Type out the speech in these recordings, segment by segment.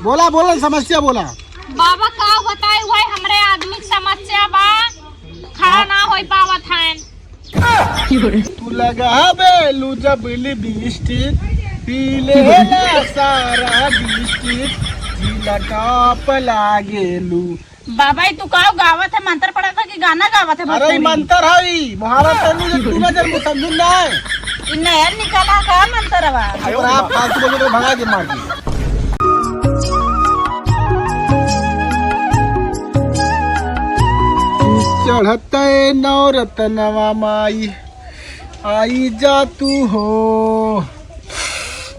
बोला बोला समस्या बोला। बाबा का बताए हुए हमरे आदमी की समस्या बा, खड़ा ना हो पावत है। तू लगा बेलू जब लिपस्टिक पी लेला सारा डिस्ट्रिक्ट जिला टॉप लागेलू। बाबा तू का गावत है, मंत्र पढ़ा था कि गाना गावत है? अरे मंत्र है मुहावरा तनु जे तू ना जब समझू ना इ नया निकाला का मंत्र बा। अगर आप फालतू बोले तो भगा के मार दी। चढ़ते नवरत्नवा माई आई जा तू हो।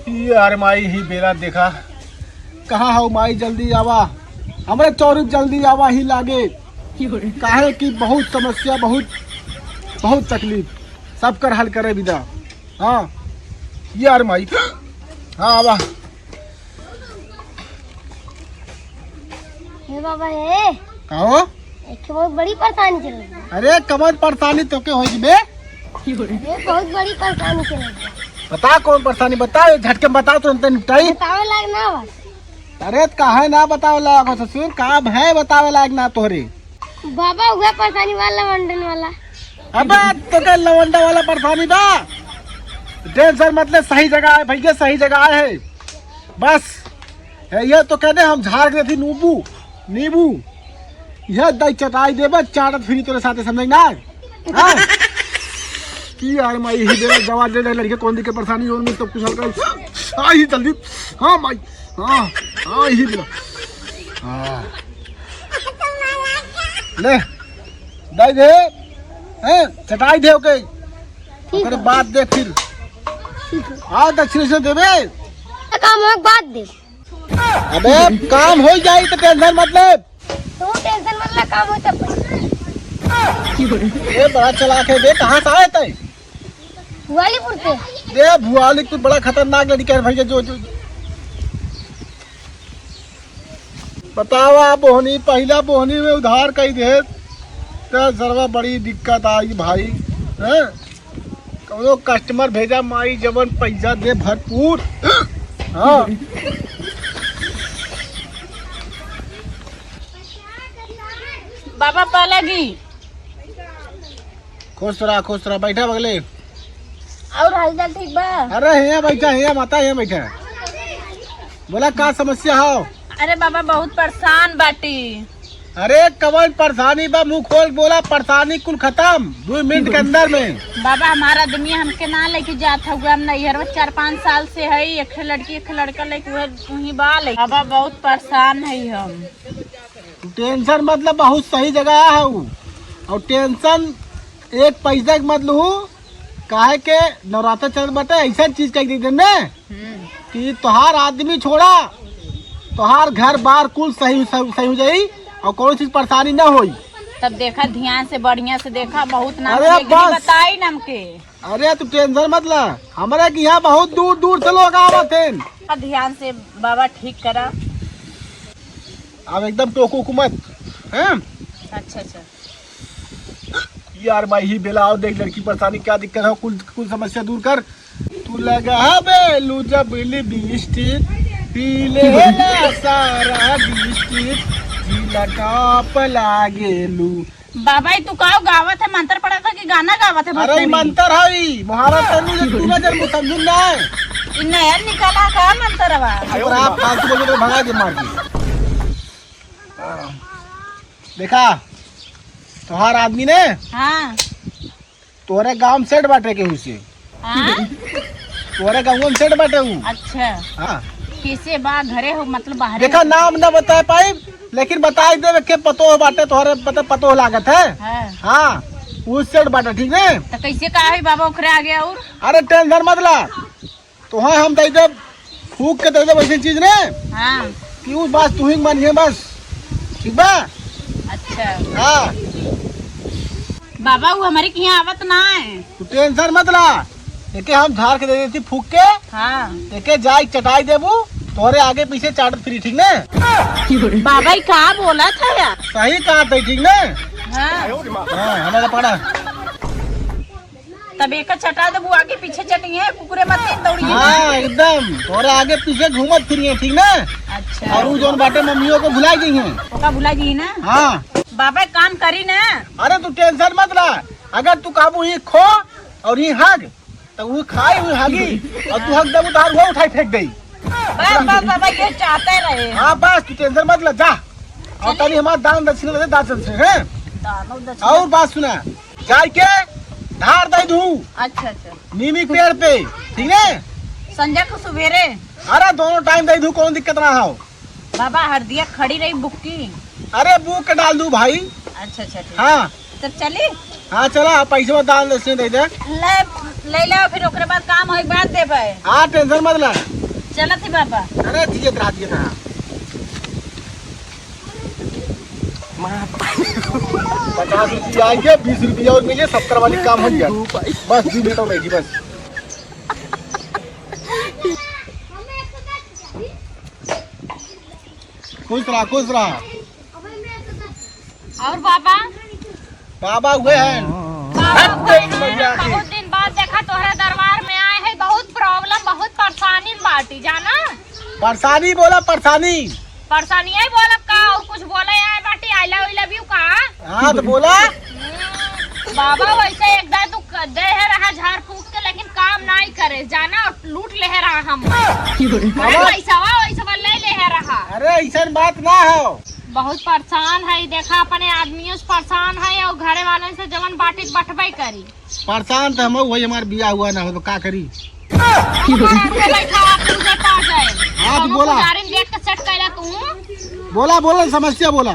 यार माई ही बेला देखा कहाँ हो माई, जल्दी आवा हमारे चौरुक जल्दी आवा ही लागे। काहे कि बहुत समस्या, बहुत तकलीफ सब कर हल करे विदा। हाँ यार माई, हाँ आवा। हे बाबा हे कहो एक बहुत बड़ी परेशानी चल रही है। अरे कमर परेशानी तो के होगी बे? ये बहुत बड़ी परेशानी चल रही है। बता कौन परेशानी, बताओ झटके में बताओ तुरंत निपटाई। बतावे लायक ना बस। अरे काहे ना बतावे लायक हो ससुर, का है बतावे लायक ना तोहरे। बाबा हुआ परेशानी वाला मंडन वाला। अबे तो के लवंडा वाला परेशानी बा, टेंशन मतलब सही जगह है भैया, सही जगह है बस। ये तो कहते हम झाड़ गए थे नींबू यह दही चटाई देबे चाटत फ्री तोरे साथे, समझ ना? हाँ की यार माई ही दे दवा दे दे लड़के कौन दी के परेशानी और में तो कुछ हल कर आ ही जल्दी। हाँ माई, हाँ ही दिला। हाँ ले दही दे, हैं चटाई दे ओके, ओकरे बात दे फिर आ दक्षिण से देबे। काम हो बात दे। अबे काम हो जाई तो टेंशन मतलब, तो टेंशन मतलब काम हो तब। ये बड़ा चला के दे, कहाँ से आए थे? भुआलीपुर से। दे भुआली तो बड़ा खतरनाक लड़की है भैया। जो बतावा बोहनी पहला बोहनी में उधार कई दे तो सर्वा बड़ी दिक्कत आई भाई। हैं कौनो कस्टमर भेजा माई जवन पैसा दे भरपूर। हाँ बाबा पलगी खुश रहा बैठा बगले। और हालचाल ठीक बा? अरे यहाँ बैठा, यहाँ माता यहाँ बैठा। बोला का समस्या हो? अरे बाबा बहुत परेशान बाटी। अरे कवन परेशानी बा, मुंह खोल बोला, परेशानी कुल खत्म 2 मिनट के अंदर में। बाबा हमारा आदमी हमके ना लेके जात हुआ, हम नैहर 4-5 साल से है, एक लड़की एक लड़का लेके वही बा ले। बाबा बहुत परेशान है हम। टेंशन मतलब बहुत सही जगह है वो, और टेंशन एक पैसा के मत लू। काहे के नवरात्र चल बटे ऐसा चीज का कि तोहार आदमी छोड़ा तोहार घर बार कुल सही हो जाई और कोई चीज परेशानी ना होई। तब देखा ध्यान से बढ़िया से देखा, बहुत नाम अरे बस बताई नमके। अरे तू टेंशन मत ला, हमारे की यहाँ बहुत दूर दूर से लोग आवत हैं। ध्यान से बाबा ठीक करा। अब एकदम टोकू मत हैं। अच्छा यार भाई ही बेला आओ देख लड़की परेशानी क्या दिक्कत है, कुल समस्या दूर कर। तू लगा बेलू जब लिपस्टिक पी लेला सारा डिस्ट्रिक्ट जिला टॉप लागेलू। बाबा तू का गावत है, मंत्र पढ़ा था कि गाना गावत है? अरे मंत्र है मुहावरा तनु जे तू ना जब समझू ना इ नया निकाला का मंत्र बा। अगर आप फालतू बोले तो भगा के मार दी। देखा तोहार आदमी ने हाँ तोरे गांव सेट बांटे के हुसे। हाँ? तोरे गांव में सेट बांटे हूँ। अच्छा हाँ कैसे बा घरे हो मतलब बाहर? देखा नाम ना बता पाई लेकिन बता दे के पतो बाटे तोहरे पतो लागत है। हाँ उस सेट बाटे ठीक है। तो कैसे कहा है बाबा ओकरे आगे? और अरे टेंशन मत ला, तो हाँ हम दे दे फूक के दे दे वैसी चीज ने। हाँ कि उस बात तू ही मानिए बस, ठीक बा? अच्छा हाँ बाबा वो हमारे यहाँ आवत ना है। तू टेंशन मत ला, एके हम झाड़ के दे देती फूक के। हाँ एके जाई चटाई देबू तोहरे आगे पीछे चाटत फ्री, ठीक ने? बाबा कहा बोला था यार? सही कहा था, ठीक ने? हाँ हाँ हमारा पकड़ा तब एक चटा दे वो आगे पीछे चटिए कुकुरे मत दौड़िए। हाँ एकदम तोरा आगे पीछे घूमत फिरिए ठीक ना। अच्छा और उ जोन बाटे मम्मियों को भुला गई हैं। ओका भुला जी ना। हाँ बाबा काम करी ना। अरे तू टेंशन मत ला, अगर तू काबू ही खो और ही हग तो वो खाई हुई हगी और तू हग दे उधार हुआ उठाई फेंक गई। बस बाबा ये चाहते रहे। हाँ बस तू टेंशन मत ले, जा और तनी हमारा दान दक्षिणा दे दान से हैं। दानो दक्षिणा। और बात सुना, जाय के धार दे दू अच्छा अच्छा नीमी के पेड़ पे ठीक है। संजय को सवेरे। अरे दोनों टाइम दे दू, कौन दिक्कत ना हो। बाबा हरदिया खड़ी रही बुक्की। अरे बुक के डाल दू भाई। अच्छा अच्छा ठीक। हाँ तब चली। हाँ चला पैसे में दान दक्षिणा दे दे। ले लो फिर ओकरे बाद काम होई बात देबे। हाँ टेंशन मत ले। चला थी बाबा। अरे जियत रहा 50 रुपया आएंगे, 20 रुपया और मिले, 70 वाली काम हो गया। बस 2 मिनट रहेगी बस। खुश रहा खुश रहा। और बाबा बाबा हुए हैं। बहुत दिन बाद देखा तोहरे दरबार में आए हैं। बहुत प्रॉब्लम बहुत परेशानी बाटी जाना। परेशानी बोला परेशानी। परेशानी है बोला का और कुछ बोले आए बाटी आई लव यू का। हाँ तो बोला। बाबा वैसे एक दाय तू दे है रहा झाड़ फूक के लेकिन काम नहीं करे जाना और लूट ले रहा हम। वैसा ले ले रहा। अरे ऐसा बात ना हो। बहुत परेशान है देखा अपने आदमियों से परेशान है और घरे वालों से जवन बाटी बटबे करी। परेशान तो हम वही हमारा बिया हुआ ना हो तो का करी। हाँ तो बोला देख के सेट कैला तू। बोला बोला समस्या बोला।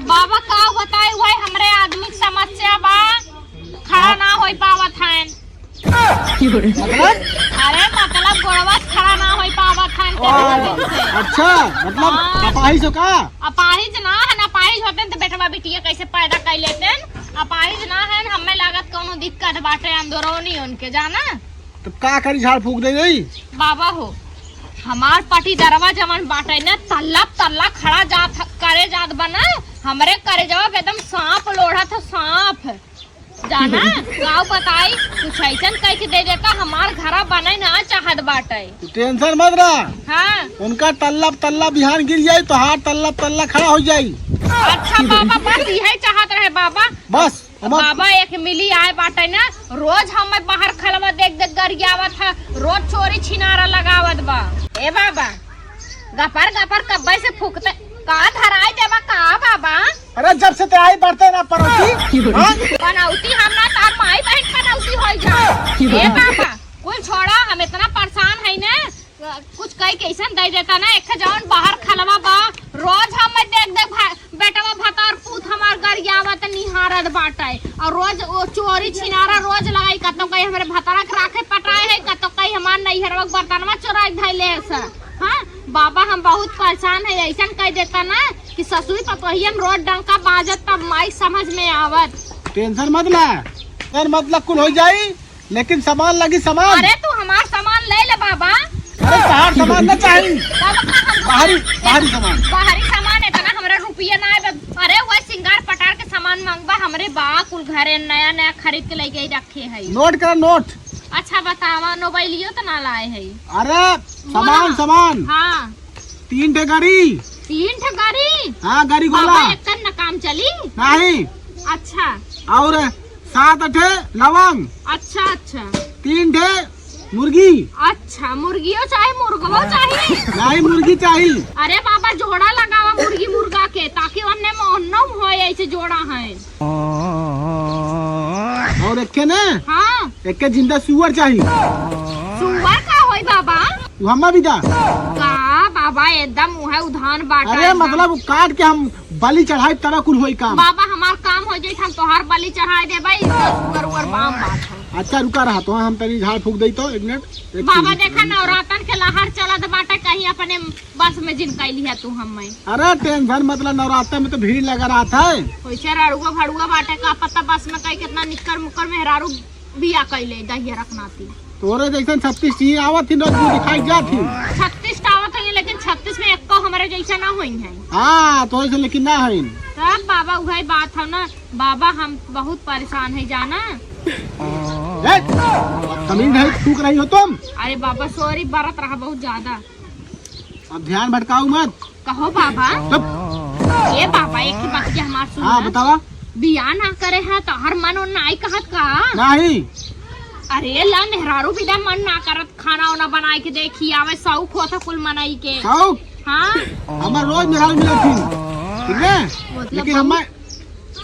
बाबा का बताए हुआ हमरे आदमी की समस्या बा खड़ा ना हो पावत है। अरे मतलब गोड़वा खड़ा ना हो पावत है। अच्छा मतलब अपाहिज हो का। अपाहिज ना है ना, अपाहिज होते तो बेटवा बिटिया कैसे पैदा कर लेते। अपाहिज ना है हमें लागत कोनो दिक्कत बाटे अंदरूनी उनके जाना। तो का करी झाड़ फूक दे गई। बाबा हो हमार पटी दरवा जवन बाटे न तल्ला खड़ा जात करे जात बना। हमरे करे जवाब एकदम सांप लोढ़ा था सांप जाना। गाँव बताई कुछ ऐसा कह के दे देता हमार घरा बने ना चाहत बाटे। टेंशन मत रहा। हाँ उनका तल्ला बिहान गिर जाये तो हाथ तल्ला खड़ा हो जाये। अच्छा बाबा बस यही चाहत रहे बाबा। बस बाबा एक मिली आए बाटे ना रोज हमें बाहर खलवा देख देख गरियावत है। रोज चोरी छिनारा लगावत बा। ए बाबा गपर कब्बे से फूकते का धराई देबा का बाबा। अरे जब से तैयारी बढ़ते ना पड़ोसी बनौती हम ना तार माई बहन बनौती हो जा। ए बाबा कुल छोड़ा हम इतना परेशान है ना कुछ कई कैसन दे देता ना। एक जवन बाहर खलवा बा रोज हम देख बेटवा भतार पूत हमार गरियावत निहारत बाटे और रोज वो चोरी छिनारा रोज लगाई। कतो कहीं हमारे भतारा के राखे पटाए है, कतो कहीं हमार नैहरवा बर्तनवा चोराई धैले है। हाँ बाबा हम बहुत परेशान है। ऐसा कह देता ना कि ससुरी पतोहियन रोज डंका बाजत तब माई समझ में आवत। टेंशन मत ला, मतलब कुल हो जाई लेकिन सामान लगी सामान। अरे तू हमार सामान ले ले बाबा। अरे बाहर सामान न चाहिए। बाहरी सामान इतना हमारा रुपया ना है। अरे वह सिंगार पटार के सामान मांगबा हमरे बा कुल घरे नया खरीद के लेके रखे है। नोट कर नोट। अच्छा बतावा मोबाइलियो तो ना लाए है। अरे सामान हाँ 3 ठे गाड़ी। 3 ठे गाड़ी। हाँ गाड़ी गोला एक न काम चली नहीं। अच्छा और 7 लवंग। अच्छा 3 मुर्गी। अच्छा मुर्गियों चाहिए मुर्गो चाहिए। नहीं मुर्गी चाहिए। अरे बाबा जोड़ा लगावा मुर्गी मुर्गा के ताकि हमने मोहन्नम हो ऐसे जोड़ा है। और एक ने हाँ एक जिंदा सुअर चाहिए। सुअर का होई बाबा। हम भी दा का बाबा एकदम है उधान बाटा। अरे मतलब काट के हम बलि चढ़ाई तरह कुल होई काम। बाबा हमार काम हो जाए हम तोहार बलि चढ़ाई दे भाई। सुअर बाम बात है। अच्छा रुका रहा तो हम तनी झाड़ फूक देतो 1 मिनट। बाबा देखा नवरातन के लहर चलत बाटा कहीं अपने बस में जिन कैली है तू हम। अरे टेंशन मतलब नवरात्र में तो भीड़ लगा रहा था। वैसे राड़ुआ भड़ुआ बाटे का पता बस में कहीं कितना निक्कर मुक्कर मेहरारू बिया कैले दहिया रखना थी। तोरे जैसे 36 टी आवत थी नोट दिखाई जाती। 36 आवत है लेकिन 36 में एक हमारे जैसा ना हुई है। हाँ तो ऐसे लेकिन ना है। तब बाबा वही बात है ना बाबा हम बहुत परेशान है जाना। तमीज है थूक रही हो तुम। अरे बाबा सॉरी, बरत रहा बहुत ज्यादा। अब ध्यान भटकाओ मत। कहो बाबा। चुप। ये बाबा एक ही बात के हमार सुन। हाँ बतावा। बिया ना करे है तो हर मन उन नाई कहत का। नहीं। अरे ला मेहरारू बिदा मन ना करत, खाना वाना बनाए के देखी आवे, शौक होता कुल मनाई के। शौक? हाँ हमार रोज मेहरारू मिलत थी, ठीक है? मतलब लेकिन हमें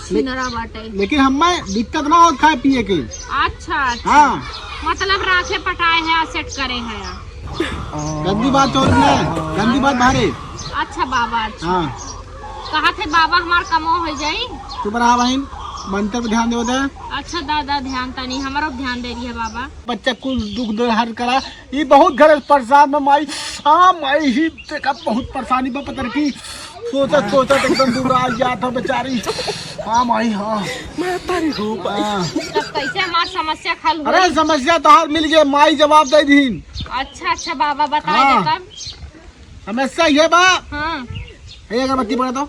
सुनरा बाटे। लेकिन हमें दिक्कत ना हो खाए पिए के। अच्छा अच्छा। हाँ मतलब राखे पटाए है, सेट करे है। गंदी बात छोड़ दे, गंदी बात बाहरे। अच्छा बाबा अच्छा। हाँ कहा थे बाबा हमार कमो हो जाई। चुप रहा बहन, मंत्र पे ध्यान दे दे। अच्छा दादा ध्यान तनी हमारो ध्यान दे रही है बाबा। बच्चा कुल दुख दर्द हर करा, ये बहुत घर परेशान में माई। हाँ माई ही देखा बहुत परेशानी बा पतर की, सोचत सोचत एकदम दुबरा जात हो बेचारी। हाँ माई हाँ मैं तारी हूँ। तब कैसे हमार समस्या हल हुई? अरे समस्या तो हार मिल गए, माई जवाब दे दी। अच्छा अच्छा बाबा बताए हाँ। दे तब। समस्या ये बा, हाँ ये अगरबत्ती बना दो।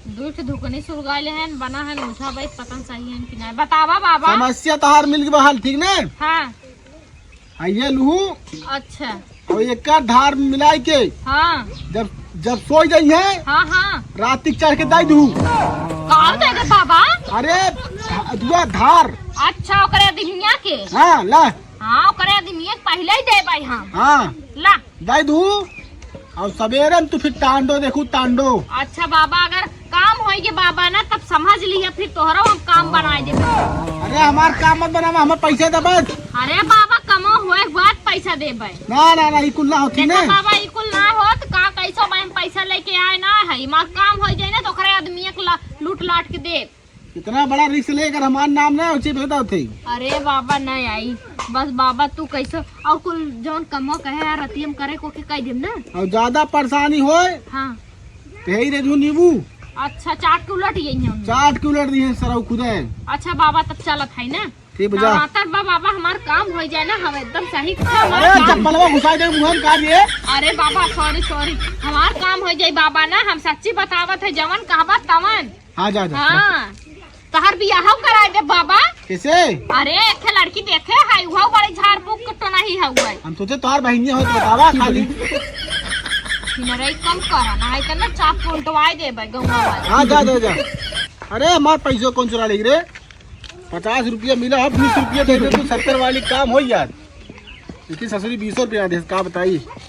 दूर से धुकनी सुलगाइले हैं, बना है मुझा भाई पतंग सही है कि नहीं बतावा बाबा। समस्या तो हार मिल गई हाल, ठीक ना? हाँ ये लूहू अच्छा। और एक का धार मिलाई के हाँ जब जब सो जाई है हाँ हाँ रात तक चढ़ के दाई दू। कहाँ देगा बाबा? अरे दुआ धार। अच्छा ओकरे दिनिया के। हाँ ला। हाँ ओकरे दिनिया के पहले ही दे भाई हम। हाँ ला दाई दू और सवेरे तू फिर टांडो देखू टांडो। अच्छा बाबा अगर काम होएगे बाबा ना तब समझ लिया, फिर तोहरा हम काम बनाए दे। अरे हमार काम मत बनावा, हमार पैसे दे बस। अरे बाबा कमो हुए के बाद पैसा दे भाई। ना ना ना ई कुल ना होती देखा ने। बाबा ई कुल ना होत का कैसो मैं पैसा लेके आए ना है, मार काम हो जाए ना तो ओकरे आदमी के लूट लाट के दे। इतना बड़ा रिस्क लेकर हमार नाम ना उचित होता थे। अरे बाबा नहीं आई, बस बाबा तू कैसे और कुल जौन कमो कहे यार रतियम करे को के कह देम ना। और ज्यादा परेशानी होए हाँ तो यही दे दू नींबू। अच्छा चाट के उलट यही है। चाट के उलट दिए सरौ खुदे। अच्छा बाबा तब चलत है ना। ठीक बजा। बाबा हमार काम हो जाए ना, हम एकदम सही अरे चप्पलवा घुसा दे मुंह में काट ये। अरे बाबा सॉरी सॉरी, हमार काम हो जाए बाबा ना, हम सच्ची बतावत है जवन कहबा तवन। हाँ जा जा। हाँ तहर बियाह करा दे बाबा। कैसे? अरे एक लड़की देखे है वो बड़ी झाड़ फूक तो नहीं हुआ। हम सोचे तोहार बहनिया हो तो बतावा खाली। किनरे कम करा ना है ना, चाप उल्टवाई दे भाई गंगा वाले। हाँ जा जा जा। अरे हमार पैसों कौन चुरा लेगी रे? 50 रुपया मिला है, 20 रुपया दे दे तू 70 वाली काम हो यार। लेकिन ससुरी 20 रुपया दे का बताई।